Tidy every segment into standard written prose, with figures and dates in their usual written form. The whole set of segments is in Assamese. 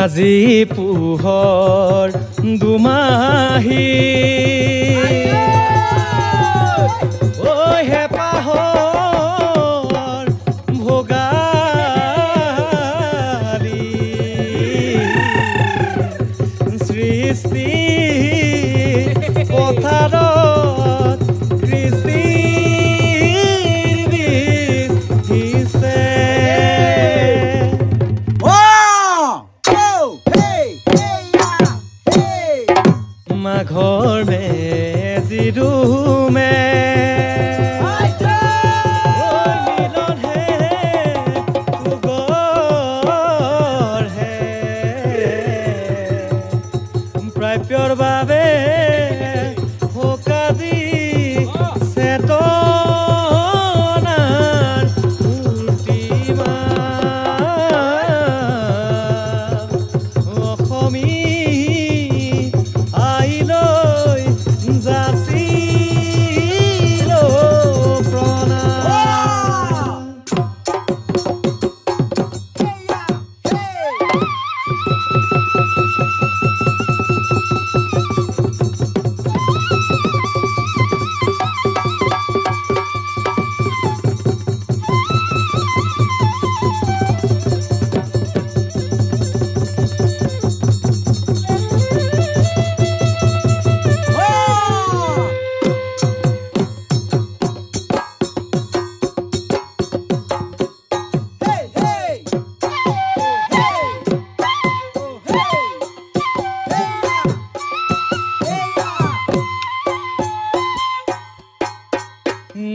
আজি পোহৰ দুমাহী ঐ হেপাহৰ ভোগালী সৃষ্টি পথাৰত কৃষ্টিৰ বীজ সিঁচে মাঘৰ মেজি ৰুমে মিলন হে কুগৰ হে প্ৰাপ্যৰ বাবে সকাজি চেতনাৰ মূৰ্তিমা অসমী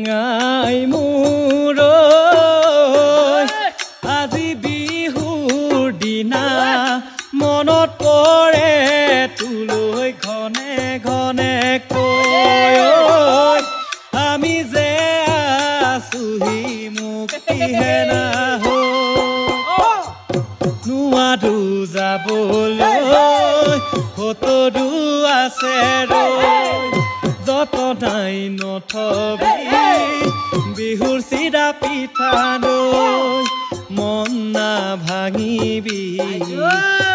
আই মোৰ আজি বিহুৰ দিনা মনত পৰে তোলৈ ঘনে ঘনে কৈ আমি যে আছোহি মুক্তিহে নাহো নোৱাৰো যাবলৈ সতৰো আছে যতনাই নথবি বিহুৰ চিৰা পিঠা দৈ মন না ভাঙিবি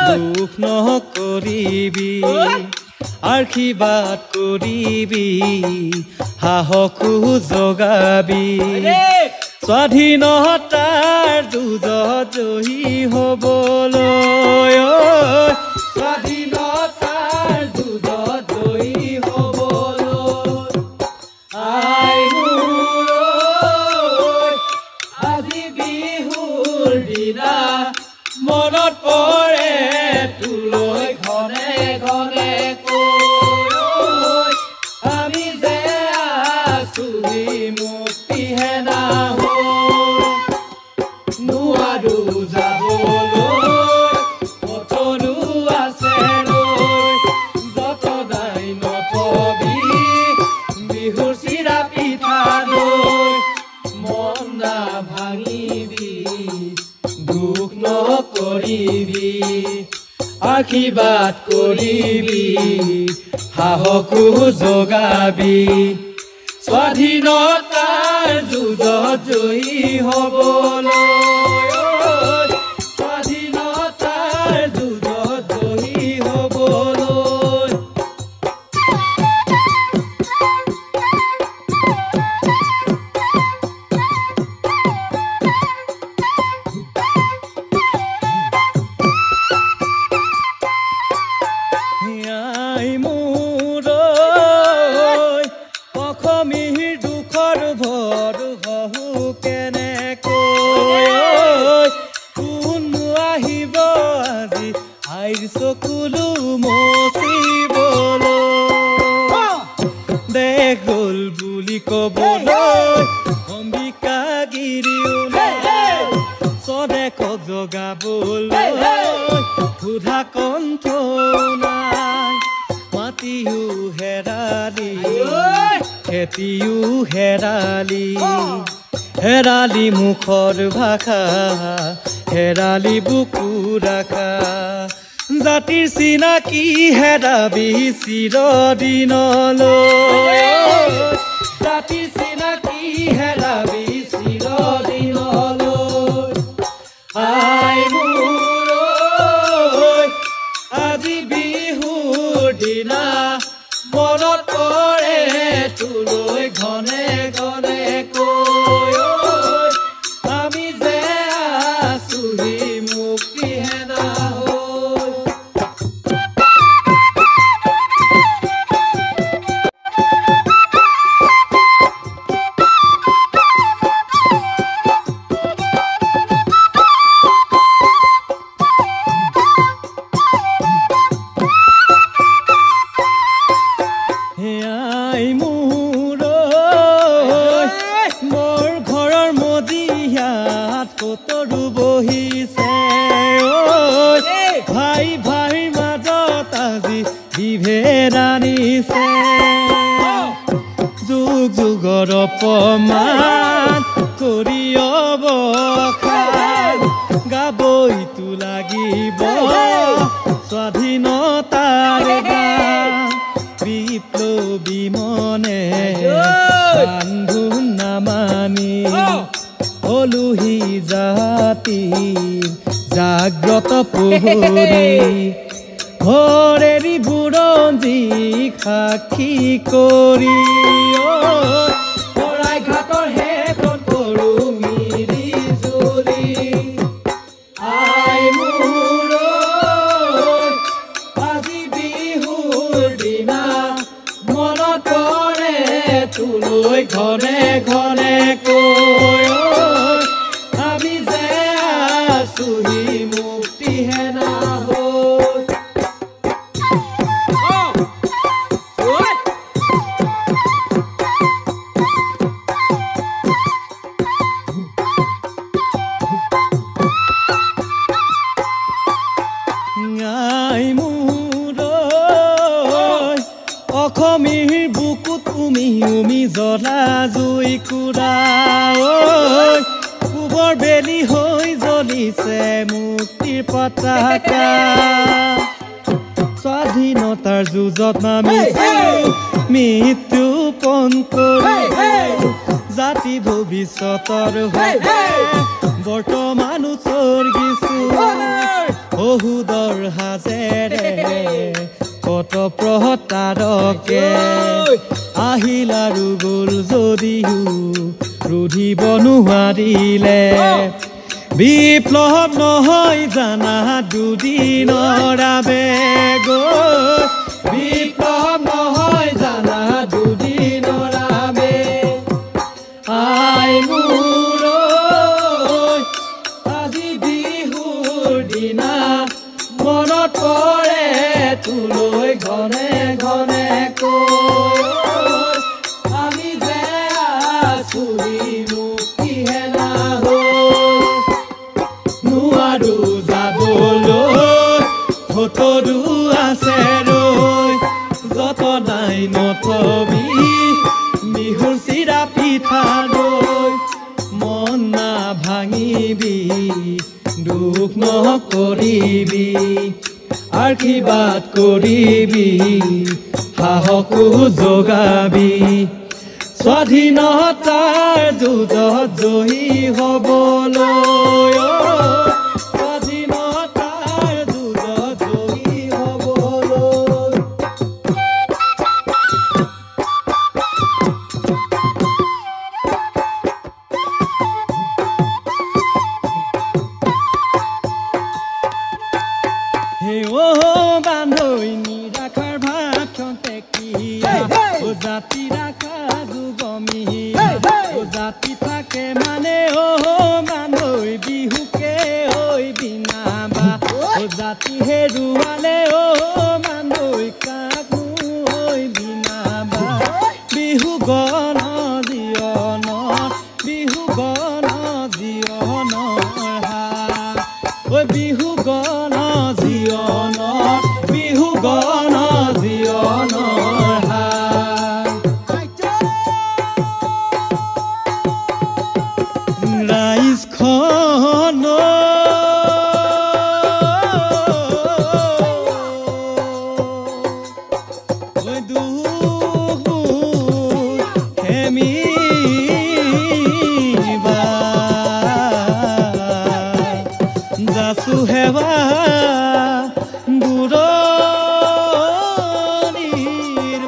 দুখ নকৰিবি আশীৰ্বাদ কৰিবি সাহসো যোগাবি স্বাধীনতাৰ যুঁজত জয়ী হ'বলৈ স্বাধীনতাৰ যুঁজত জয়ী মনত পৰে তোলৈ ঘনে ঘনে কৈ আমি যে আছোহি মুক্তিহে নাহো নোৱাৰো যাবলৈ সতৰো আছে যতনাই নথবি বিহুৰ চিৰা পিঠা দৈ মন না ভাঙিবি দুখ নকৰিবি আশীৰ্বাদ কৰিবি সাহসো যোগাবি স্বাধীনতাৰ যুঁজত জয়ী হ'বলৈ স্বাধীনতাৰ যুঁজত জয়ী হ'বলৈ মোৰ অসমীৰ দুখৰ ভৰ হহু কেনেকৈ কোন আহিব আজি আইৰ চকুলো মচিবলৈ দেখ গ'ল বুলি ক'বলৈ অম্বিকা গিৰিও স্বদেশক জগাবলৈ সুধা কণ্ঠ নাই মাটিও হেৰালি খেতিও হেৰালি হেৰালি মুখৰ ভাষা হেৰালি বুকু ৰাখা জাতিৰ চিনাকি হেৰাবি চিৰদিনলৈ জাতিৰ চিনাকি হেৰাবি চিৰদিনলৈ মনত পৰে তোলৈ ঘনে ঘনে কৈ আমি যে আছোহি মুক্তি হেনা হৈ কতৰু বহিছে ভাই ভাই মাজত আজি বিভেদ আনিছে যুগ যুগৰ অপমান কৰি অৱসান গাবইতো লাগিব স্বাধীনতাৰ গান বিপ্লৱী মনে বান্ধোন নামানি হলুহি জাতি জাগ্ৰত পোহৰি হৰেৰি বুৰঞ্জী সাক্ষী কৰি শৰাইঘাটৰ হেতত কৰো মিৰি জুৰি আই মোৰ আজি বিহুৰ দিনা মনত পৰে তোলৈ ঘনে ঘনে কৈ আমি যে আছোহি মুক্তি হেনা হৈ আই মোৰ অসমীৰ বুকুত উমি উমি জ্বলা জুই কুৰা পূবৰ বেলি হৈ জ্বলিছে মুক্তিৰ পতাকা স্বাধীনতাৰ যুঁজত নামিছো মৃত্যু পণ কৰি জাতি ভৱিষ্যতৰ বাবে বৰ্তমান উচৰ্গিছো বহুদৰ হাজেৰে কত প্ৰহতাৰকে আহিল আৰু গ'ল যদিও ৰুধিব নোৱাৰিলে বিপ্লৱ নহয় জানা দুদিনৰ আবেগ বিপ্লৱ নহয় জানা দুদিনৰ আবেগ আই মোৰ আজি বিহুৰ দিনা মনত পৰে তোলৈ ঘনে ঘনে কৈ আমি যে আছোহি মুক্তি হেনা হৈ নোৱাৰো যাবলৈ ভতৰু আছে ৰৈ যতনাই নথবি বিহুৰ চিৰা পিঠা দৈ মন না ভাঙিবি দুখ নকৰিবি আশীৰ্বাদ কৰিবি সাহসো যোগাবি স্বাধীনতাৰ যুঁজত জয়ী হ'বলৈ স্বাধীনতাৰ যুঁজত জয়ী হ'বলৈ বান্ধৈ নিৰাখাৰ ভাতখন টেকিয়া জাতি ৰাখা যুগমিয়া জাতি থাকে মানে বান্ধৈ বিহুকে ঐ বিনাবা জাতি হেৰুৱালে বান্ধৈ কাকো ঐ বিনাবা বিহু গণ জীৱনৰ বিহু গণ জীৱনৰ হাত ঐ বিহু গণ জীৱনৰ বিহু গণ জীৱনৰ ৰাইজখন যাচু হেৱা দূৰণিৰ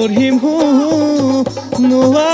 নৰিম নোৱাৰিম